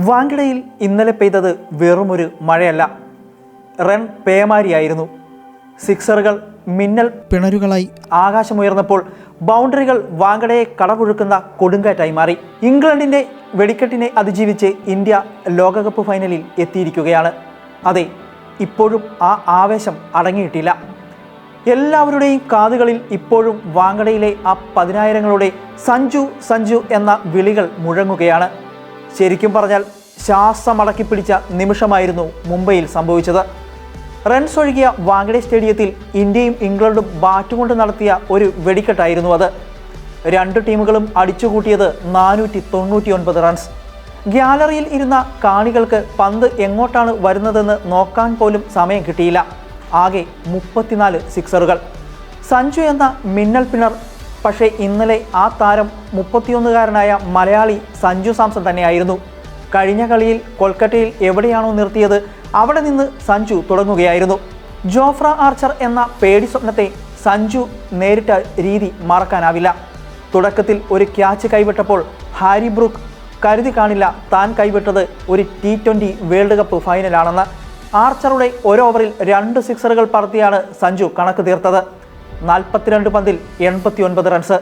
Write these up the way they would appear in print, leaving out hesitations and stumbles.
വാങ്കഡയിൽ ഇന്നലെ പെയ്തത് വെറുമൊരു മഴയല്ല, റൺ പേമാരിയായിരുന്നു. സിക്സറുകൾ മിന്നൽ പിണരുകളായി ആകാശമുയർന്നപ്പോൾ ബൗണ്ടറികൾ വാങ്കഡയെ കടപുഴുക്കുന്ന കൊടുങ്കാറ്റായി മാറി. ഇംഗ്ലണ്ടിൻ്റെ വെടിക്കെട്ടിനെ അതിജീവിച്ച് ഇന്ത്യ ലോകകപ്പ് ഫൈനലിൽ എത്തിയിരിക്കുകയാണ്. അതെ, ഇപ്പോഴും ആ ആവേശം അടങ്ങിയിട്ടില്ല. എല്ലാവരുടെയും കാതുകളിൽ ഇപ്പോഴും വാങ്കഡയിലെ ആ പതിനായിരങ്ങളുടെ സഞ്ജു സഞ്ജു എന്ന വിളികൾ മുഴങ്ങുകയാണ്. ശരിക്കും പറഞ്ഞാൽ ശ്വാസമടക്കി പിടിച്ച നിമിഷമായിരുന്നു മുംബൈയിൽ സംഭവിച്ചത്. റൺസ് ഒഴുകിയ വാങ്കഡെ സ്റ്റേഡിയത്തിൽ ഇന്ത്യയും ഇംഗ്ലണ്ടും ബാറ്റുകൊണ്ട് നടത്തിയ ഒരു വെടിക്കെട്ടായിരുന്നു അത്. രണ്ട് ടീമുകളും അടിച്ചുകൂട്ടിയത് 499 റൺസ്. ഗ്യാലറിയിൽ ഇരുന്ന കാണികൾക്ക് പന്ത് എങ്ങോട്ടാണ് വരുന്നതെന്ന് നോക്കാൻ പോലും സമയം കിട്ടിയില്ല. ആകെ 34 സിക്സറുകൾ. സഞ്ജു എന്ന മിന്നൽ പിണർ. പക്ഷേ ഇന്നലെ ആ താരം 31-കാരനായ മലയാളി സഞ്ജു സാംസൺ തന്നെയായിരുന്നു. കഴിഞ്ഞ കളിയിൽ കൊൽക്കത്തയിൽ എവിടെയാണോ നിർത്തിയത് അവിടെ നിന്ന് സഞ്ജു തുടങ്ങുകയായിരുന്നു. ജോഫ്ര ആർച്ചർ എന്ന പേടി സ്വപ്നത്തെ സഞ്ജു നേരിട്ട രീതി മറക്കാനാവില്ല. തുടക്കത്തിൽ ഒരു ക്യാച്ച് കൈവിട്ടപ്പോൾ ഹാരി ബ്രൂക്ക് കരുതി കാണില്ല താൻ കൈവിട്ടത് ഒരു T20 വേൾഡ് കപ്പ് ഫൈനലാണെന്ന്. ആർച്ചറുടെ ഒരു ഓവറിൽ 2 സിക്സറുകൾ പറത്തിയാണ് സഞ്ജു കണക്ക് തീർത്തത്. 42 പന്തിൽ 89 റൺസ്.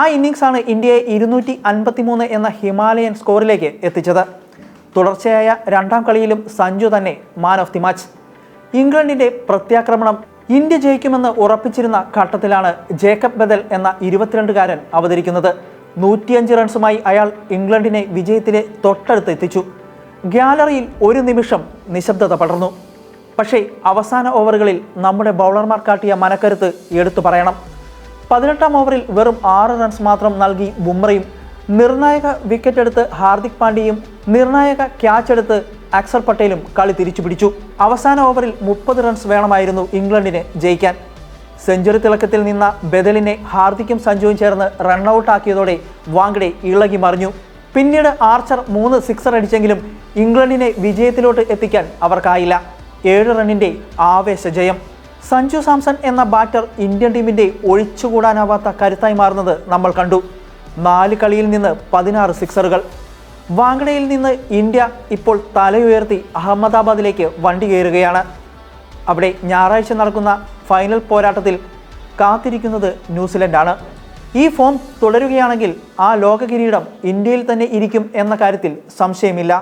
ആ ഇന്നിങ്സാണ് ഇന്ത്യയെ 253 എന്ന ഹിമാലയൻ സ്കോറിലേക്ക് എത്തിച്ചത്. തുടർച്ചയായ രണ്ടാം കളിയിലും സഞ്ജു തന്നെ മാൻ ഓഫ് ദി മാച്ച്. ഇംഗ്ലണ്ടിൻ്റെ പ്രത്യാക്രമണം ഇന്ത്യ ജയിക്കുമെന്ന് ഉറപ്പിച്ചിരുന്ന ഘട്ടത്തിലാണ് ജേക്കബ് ബദൽ എന്ന 22-കാരൻ അവതരിക്കുന്നത്. 105 റൺസുമായി അയാൾ ഇംഗ്ലണ്ടിനെ വിജയത്തിലെ തൊട്ടടുത്ത് എത്തിച്ചു. ഗ്യാലറിയിൽ ഒരു നിമിഷം നിശബ്ദത പടർന്നു. പക്ഷേ അവസാന ഓവറുകളിൽ നമ്മുടെ ബൗളർമാർ കാട്ടിയ മനക്കരുത്ത് എടുത്തു പറയണം. 18-ാം ഓവറിൽ വെറും 6 റൺസ് മാത്രം നൽകി ബുംറയും, നിർണായക വിക്കറ്റ് എടുത്ത് ഹാർദിക് പാണ്ഡ്യയും, നിർണായക ക്യാച്ച് എടുത്ത് അക്സർ പട്ടേലും കളി തിരിച്ചു പിടിച്ചു. അവസാന ഓവറിൽ 30 റൺസ് വേണമായിരുന്നു ഇംഗ്ലണ്ടിന് ജയിക്കാൻ. സെഞ്ചുറി തിളക്കത്തിൽ നിന്ന ബദലിനെ ഹാർദിക്കും സഞ്ജുവും ചേർന്ന് റണ്ണൌട്ട് ആക്കിയതോടെ വാങ്കഡെ ഇളകി മറിഞ്ഞു. പിന്നീട് ആർച്ചർ 3 സിക്സർ അടിച്ചെങ്കിലും ഇംഗ്ലണ്ടിനെ വിജയത്തിലോട്ട് എത്തിക്കാൻ അവർക്കായില്ല. 7 റണ്ണിൻ്റെ ആവേശ ജയം. സഞ്ജു സാംസൺ എന്ന ബാറ്റർ ഇന്ത്യൻ ടീമിൻ്റെ ഒഴിച്ചുകൂടാനാവാത്ത കരുത്തായി മാറുന്നത് നമ്മൾ കണ്ടു. 4 കളിയിൽ നിന്ന് 16 സിക്സറുകൾ. വാങ്കഡയിൽ നിന്ന് ഇന്ത്യ ഇപ്പോൾ തലയുയർത്തി അഹമ്മദാബാദിലേക്ക് വണ്ടി കയറുകയാണ്. അവിടെ ഞായറാഴ്ച നടക്കുന്ന ഫൈനൽ പോരാട്ടത്തിൽ കാത്തിരിക്കുന്നത് ന്യൂസിലൻഡാണ്. ഈ ഫോം തുടരുകയാണെങ്കിൽ ആ ലോക കിരീടം ഇന്ത്യയിൽ തന്നെ ഇരിക്കും എന്ന കാര്യത്തിൽ സംശയമില്ല.